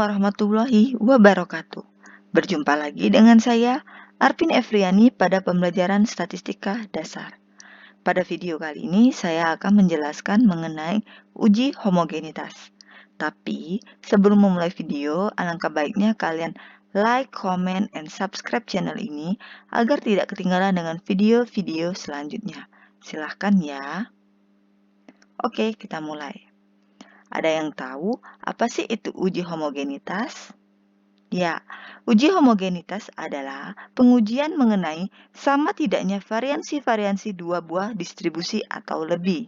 warahmatullahi wabarakatuh. Berjumpa lagi dengan saya, Arpin Efriani pada pembelajaran statistika dasar. Pada video kali ini, saya akan menjelaskan mengenai uji homogenitas. Tapi, sebelum memulai video, alangkah baiknya kalian like, comment, and subscribe channel ini agar tidak ketinggalan dengan video-video selanjutnya. Silahkan ya. Oke, kita mulai. Ada yang tahu apa sih itu uji homogenitas? Ya, uji homogenitas adalah pengujian mengenai sama tidaknya variansi-variansi dua buah distribusi atau lebih.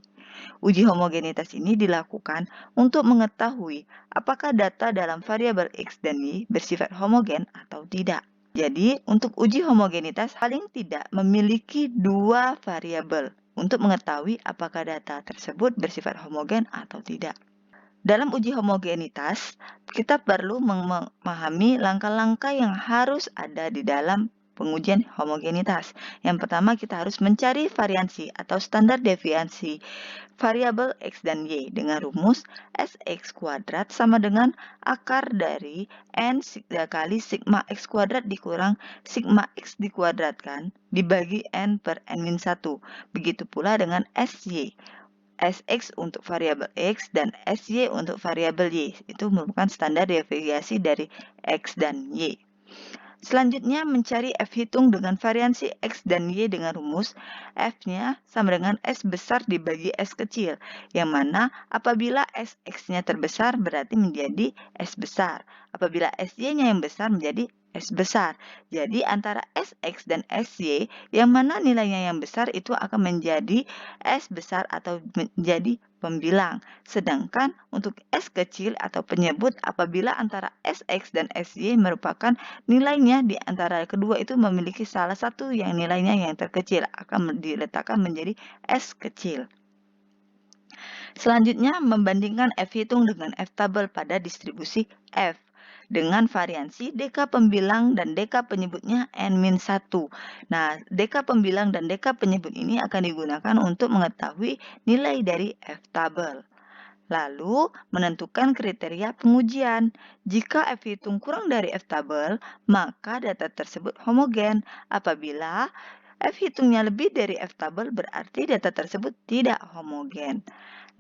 Uji homogenitas ini dilakukan untuk mengetahui apakah data dalam variabel X dan Y bersifat homogen atau tidak. Jadi, untuk uji homogenitas paling tidak memiliki dua variabel untuk mengetahui apakah data tersebut bersifat homogen atau tidak. Dalam uji homogenitas, kita perlu memahami langkah-langkah yang harus ada di dalam pengujian homogenitas. Yang pertama, kita harus mencari variansi atau standar deviasi variabel X dan Y dengan rumus Sx kuadrat sama dengan akar dari N kali sigma X kuadrat dikurang sigma X dikuadratkan dibagi N per N-1. Begitu pula dengan Sy. Sx untuk variabel X dan Sy untuk variabel Y. Itu merupakan standar deviasi dari X dan Y. Selanjutnya, mencari F hitung dengan variansi X dan Y dengan rumus F-nya sama dengan S besar dibagi S kecil, yang mana apabila Sx-nya terbesar berarti menjadi S besar. Apabila Sy-nya yang besar menjadi S besar. Jadi antara Sx dan Sy yang mana nilainya yang besar itu akan menjadi S besar atau menjadi pembilang. Sedangkan untuk S kecil atau penyebut apabila antara Sx dan Sy merupakan nilainya di antara kedua itu memiliki salah satu yang nilainya yang terkecil akan diletakkan menjadi S kecil. Selanjutnya, membandingkan F hitung dengan F tabel pada distribusi F dengan variansi dk pembilang dan dk penyebutnya N-1. Nah, dk pembilang dan dk penyebut ini akan digunakan untuk mengetahui nilai dari F tabel. Lalu, menentukan kriteria pengujian. Jika F hitung kurang dari F tabel, maka data tersebut homogen. Apabila F hitungnya lebih dari F tabel, berarti data tersebut tidak homogen.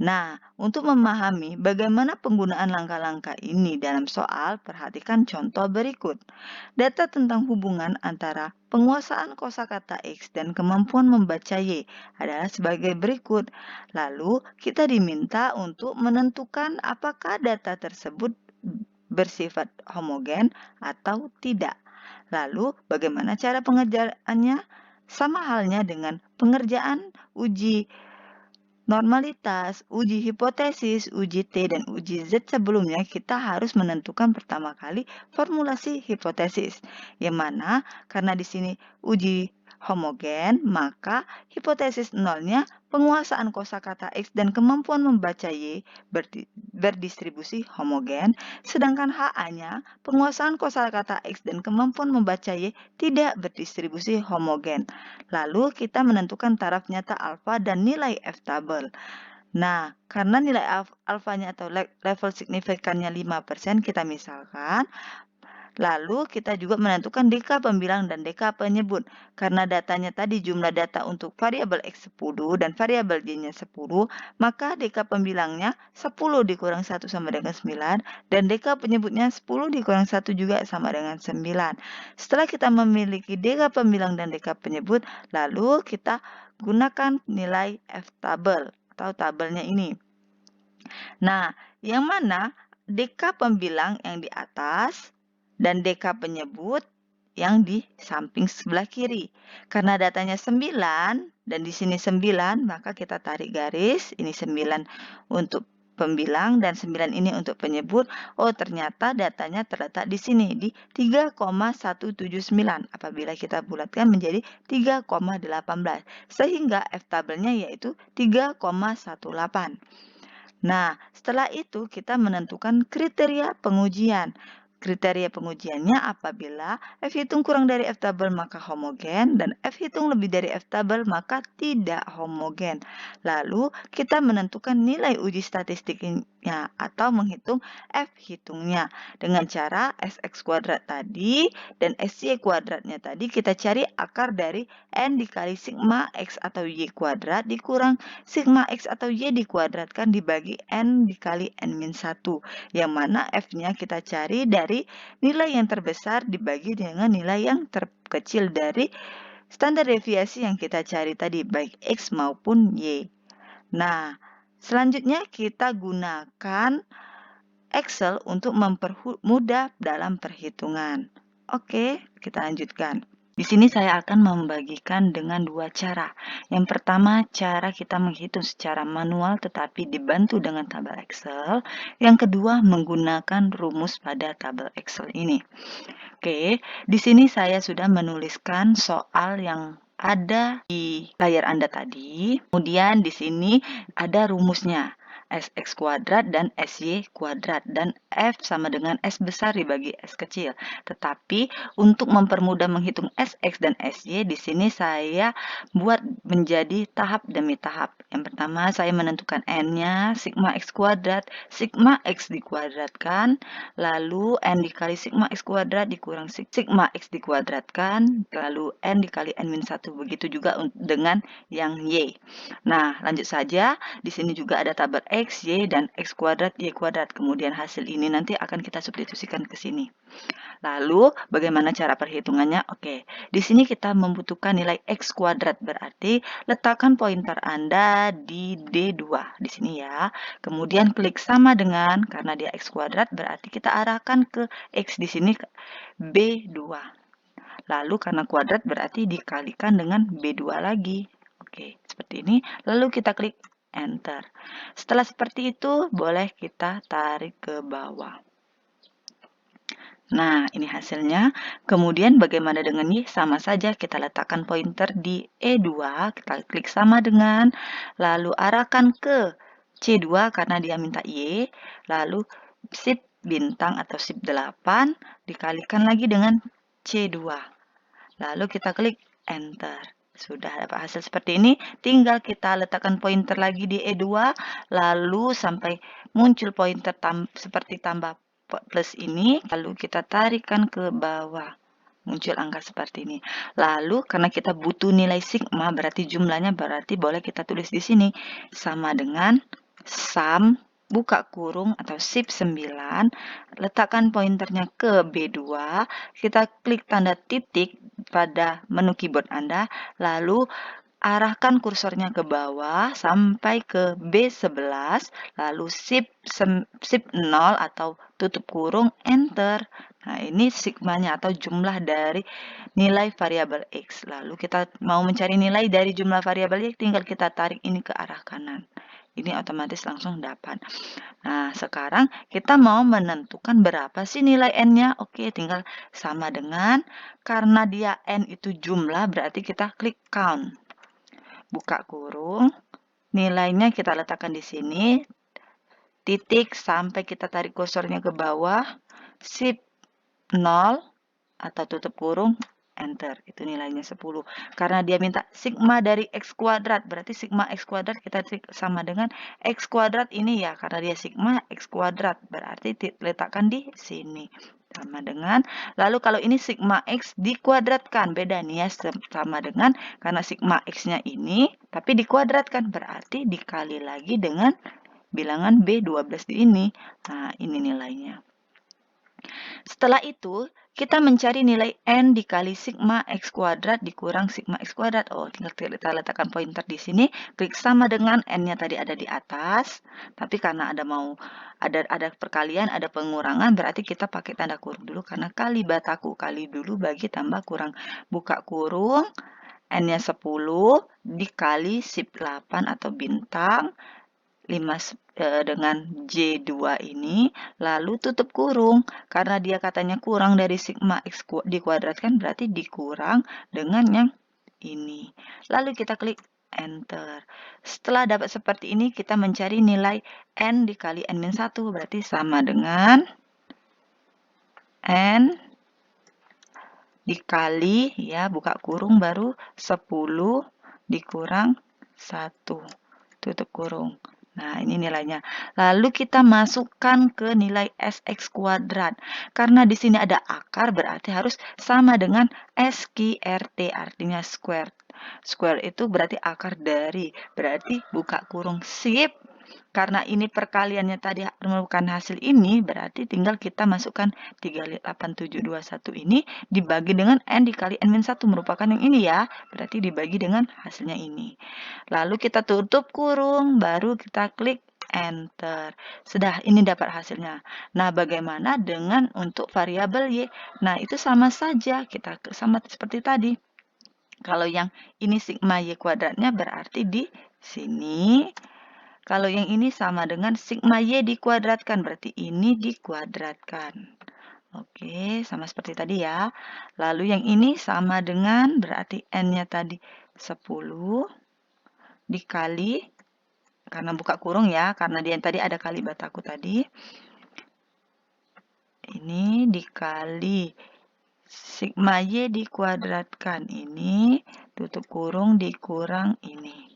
Nah, untuk memahami bagaimana penggunaan langkah-langkah ini dalam soal, perhatikan contoh berikut. Data tentang hubungan antara penguasaan kosakata X dan kemampuan membaca Y adalah sebagai berikut. Lalu, kita diminta untuk menentukan apakah data tersebut bersifat homogen atau tidak. Lalu, bagaimana cara pengerjaannya? Sama halnya dengan pengerjaan uji normalitas, uji hipotesis, uji T, dan uji Z sebelumnya kita harus menentukan pertama kali formulasi hipotesis. Yang mana karena di sini uji homogen, maka hipotesis nolnya penguasaan kosakata X dan kemampuan membaca Y berdistribusi homogen, sedangkan HA-nya penguasaan kosakata X dan kemampuan membaca Y tidak berdistribusi homogen. Lalu kita menentukan taraf nyata alfa dan nilai F tabel. Nah, karena nilai alfanya atau level signifikannya 5%, kita misalkan. Lalu kita juga menentukan dk pembilang dan dk penyebut. Karena datanya tadi jumlah data untuk variabel X 10 dan variabel Y-nya 10, maka dk pembilangnya 10 dikurang 1 sama dengan 9, dan dk penyebutnya 10 dikurang 1 juga sama dengan 9. Setelah kita memiliki dk pembilang dan dk penyebut, lalu kita gunakan nilai F tabel atau tabelnya ini. Nah, yang mana dk pembilang yang di atas dan dk penyebut yang di samping sebelah kiri. Karena datanya 9 dan di sini 9, maka kita tarik garis. Ini 9 untuk pembilang dan 9 ini untuk penyebut. Oh, ternyata datanya terletak di sini di 3,179 apabila kita bulatkan menjadi 3,18. Sehingga F tabelnya yaitu 3,18. Nah, setelah itu kita menentukan kriteria pengujian. Kriteria pengujiannya apabila F hitung kurang dari F tabel maka homogen dan F hitung lebih dari F tabel maka tidak homogen. Lalu kita menentukan nilai uji statistiknya atau menghitung F hitungnya dengan cara Sx kuadrat tadi dan Sy kuadratnya tadi kita cari akar dari N dikali sigma X atau Y kuadrat dikurang sigma X atau Y dikuadratkan dibagi N dikali N-1 yang mana F-nya kita cari dari nilai yang terbesar dibagi dengan nilai yang terkecil dari standar deviasi yang kita cari tadi, baik X maupun Y. Nah, selanjutnya kita gunakan Excel untuk mempermudah dalam perhitungan. Oke, kita lanjutkan. Di sini saya akan membagikan dengan dua cara. Yang pertama, cara kita menghitung secara manual tetapi dibantu dengan tabel Excel. Yang kedua, menggunakan rumus pada tabel Excel ini. Oke, di sini saya sudah menuliskan soal yang ada di layar Anda tadi. Kemudian di sini ada rumusnya. Sx kuadrat dan Sy kuadrat dan F sama dengan S besar dibagi S kecil. Tetapi untuk mempermudah menghitung Sx dan Sy di sini saya buat menjadi tahap demi tahap. Yang pertama saya menentukan N-nya sigma X kuadrat, sigma X dikuadratkan, lalu N dikali sigma X kuadrat dikurang sigma X dikuadratkan, lalu N dikali N-1. Begitu juga dengan yang Y. Nah, lanjut saja. Di sini juga ada tabel X, Y, dan X kuadrat, Y kuadrat. Kemudian hasil ini nanti akan kita substitusikan ke sini. Lalu, bagaimana cara perhitungannya? Oke, di sini kita membutuhkan nilai X kuadrat. Berarti, letakkan pointer Anda di D2. Di sini ya. Kemudian klik sama dengan, karena dia X kuadrat, berarti kita arahkan ke X di sini B2. Lalu, karena kuadrat berarti dikalikan dengan B2 lagi. Oke, seperti ini. Lalu kita klik Enter. Setelah seperti itu, boleh kita tarik ke bawah. Nah, ini hasilnya. Kemudian bagaimana dengan Y? Sama saja, kita letakkan pointer di E2, kita klik sama dengan, lalu arahkan ke C2 karena dia minta Y, lalu shift bintang atau shift 8, dikalikan lagi dengan C2. Lalu kita klik Enter. Sudah dapat hasil seperti ini, tinggal kita letakkan pointer lagi di E2, lalu sampai muncul pointer seperti tambah plus ini, lalu kita tarikan ke bawah. Muncul angka seperti ini. Lalu, karena kita butuh nilai sigma, berarti jumlahnya berarti boleh kita tulis di sini. Sama dengan sum, buka kurung atau shift 9, letakkan pointernya ke B2, kita klik tanda titik pada menu keyboard Anda, lalu arahkan kursornya ke bawah sampai ke B11, lalu shift 0 atau tutup kurung, enter. Nah, ini sigmanya atau jumlah dari nilai variabel X. Lalu kita mau mencari nilai dari jumlah variabel X, tinggal kita tarik ini ke arah kanan. Ini otomatis langsung dapat. Nah, sekarang kita mau menentukan berapa sih nilai N-nya. Oke, tinggal sama dengan, karena dia N itu jumlah, berarti kita klik count. Buka kurung, nilainya kita letakkan di sini, titik sampai kita tarik kursornya ke bawah, shift 0 atau tutup kurung, enter. Itu nilainya 10. Karena dia minta sigma dari X kuadrat, berarti sigma X kuadrat kita sama dengan X kuadrat ini ya, karena dia sigma X kuadrat, berarti letakkan di sini. Sama dengan, lalu kalau ini sigma X dikuadratkan, beda nih ya, sama dengan, karena sigma X-nya ini, tapi dikuadratkan, berarti dikali lagi dengan bilangan B12 di ini. Nah, ini nilainya. Setelah itu, kita mencari nilai N dikali sigma X kuadrat dikurang sigma X kuadrat. Oh, tinggal kita letakkan pointer di sini, klik sama dengan N-nya tadi ada di atas. Tapi karena ada perkalian, ada pengurangan, berarti kita pakai tanda kurung dulu karena kali bataku, kali dulu bagi tambah kurang. Buka kurung, N-nya 10 dikali shift 8 atau bintang, 5 dengan J2 ini, lalu tutup kurung. Karena dia katanya kurang dari sigma X dikuadratkan, berarti dikurang dengan yang ini. Lalu kita klik Enter. Setelah dapat seperti ini, kita mencari nilai N dikali N-1, berarti sama dengan N dikali, ya, buka kurung, baru 10 dikurang 1, tutup kurung. Nah, ini nilainya. Lalu kita masukkan ke nilai SX kuadrat. Karena di sini ada akar, berarti harus sama dengan SQRT, artinya square. Square itu berarti akar dari. Berarti buka kurung, sip. Karena ini perkaliannya tadi merupakan hasil ini, berarti tinggal kita masukkan 38721 ini dibagi dengan N dikali N-1, merupakan yang ini ya. Berarti dibagi dengan hasilnya ini. Lalu kita tutup kurung, baru kita klik Enter. Sudah, ini dapat hasilnya. Nah, bagaimana dengan untuk variabel Y? Nah, itu sama saja. Kita sama seperti tadi. Kalau yang ini sigma Y kuadratnya berarti di sini. Kalau yang ini sama dengan sigma Y dikuadratkan, berarti ini dikuadratkan. Oke, sama seperti tadi ya. Lalu yang ini sama dengan, berarti N-nya tadi 10 dikali, karena buka kurung ya, karena dia tadi ada kali bataku tadi. Ini dikali sigma Y dikuadratkan. Ini tutup kurung dikurang ini.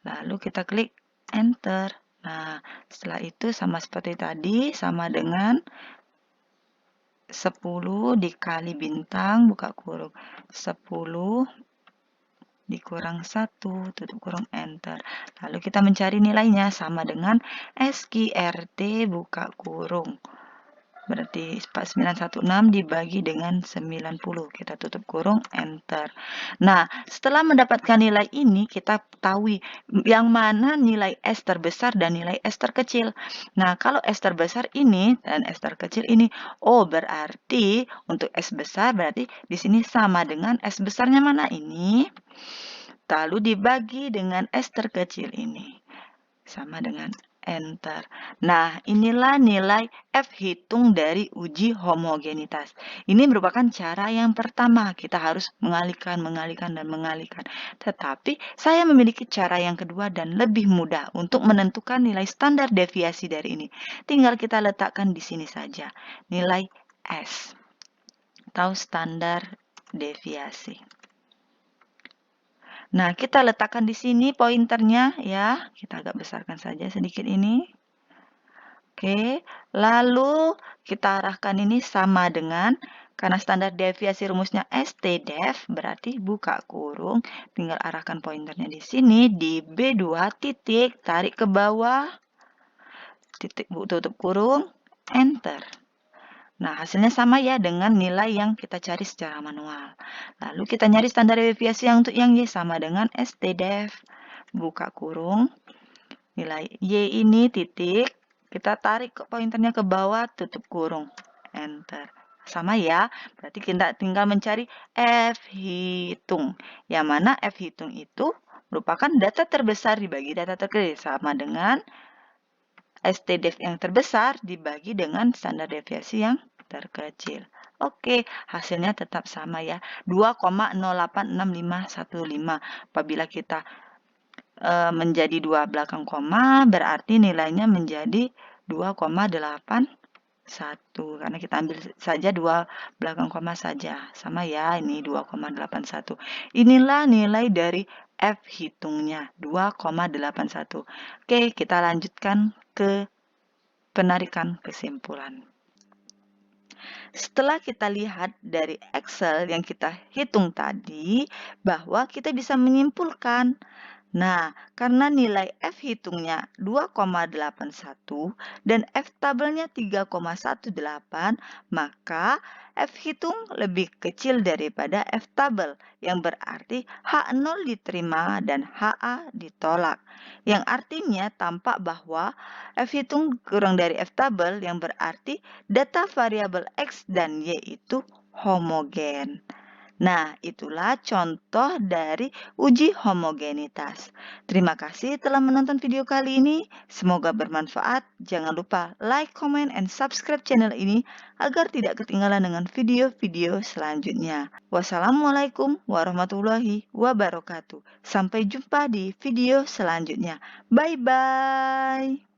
Lalu kita klik Enter. Nah, setelah itu sama seperti tadi, sama dengan 10 dikali bintang, buka kurung. 10 dikurang 1, tutup kurung, Enter. Lalu kita mencari nilainya, sama dengan SQRT, buka kurung. Berarti 4916 dibagi dengan 90. Kita tutup kurung, Enter. Nah, setelah mendapatkan nilai ini, kita ketahui yang mana nilai S terbesar dan nilai S terkecil. Nah, kalau S terbesar ini dan S terkecil ini, oh berarti untuk S besar berarti di sini sama dengan S besarnya mana ini. Lalu dibagi dengan S terkecil ini. Sama dengan Enter. Nah, inilah nilai F hitung dari uji homogenitas. Ini merupakan cara yang pertama. Kita harus mengalihkan, dan mengalihkan. Tetapi, saya memiliki cara yang kedua dan lebih mudah untuk menentukan nilai standar deviasi dari ini. Tinggal kita letakkan di sini saja. Nilai S atau standar deviasi. Nah, kita letakkan di sini pointernya ya. Kita agak besarkan saja sedikit ini. Oke, lalu kita arahkan ini sama dengan, karena standar deviasi rumusnya STDEV, berarti buka kurung, tinggal arahkan pointernya di sini, di B2 titik, tarik ke bawah, titik tutup kurung, Enter. Nah, hasilnya sama ya dengan nilai yang kita cari secara manual. Lalu kita nyari standar deviasi yang untuk yang Y sama dengan STDEV. Buka kurung. Nilai Y ini titik. Kita tarik ke pointernya ke bawah, tutup kurung. Enter. Sama ya. Berarti kita tinggal mencari F hitung. Yang mana F hitung itu merupakan data terbesar dibagi data terkecil. Sama dengan STDEV yang terbesar dibagi dengan standar deviasi yang terkecil. Oke, hasilnya tetap sama ya, 2,086515. Apabila kita menjadi 2 belakang koma, berarti nilainya menjadi 2,81. Karena kita ambil saja 2 belakang koma saja. Sama ya, ini 2,81. Inilah nilai dari F hitungnya, 2,81. Oke, kita lanjutkan ke penarikan kesimpulan. Setelah kita lihat dari Excel yang kita hitung tadi, bahwa kita bisa menyimpulkan. Nah, karena nilai F hitungnya 2,81 dan F tabelnya 3,18, maka F hitung lebih kecil daripada F tabel, yang berarti H0 diterima dan HA ditolak. Yang artinya tampak bahwa F hitung kurang dari F tabel, yang berarti data variabel X dan Y itu homogen. Nah, itulah contoh dari uji homogenitas. Terima kasih telah menonton video kali ini. Semoga bermanfaat. Jangan lupa like, comment, and subscribe channel ini agar tidak ketinggalan dengan video-video selanjutnya. Wassalamualaikum warahmatullahi wabarakatuh. Sampai jumpa di video selanjutnya. Bye-bye.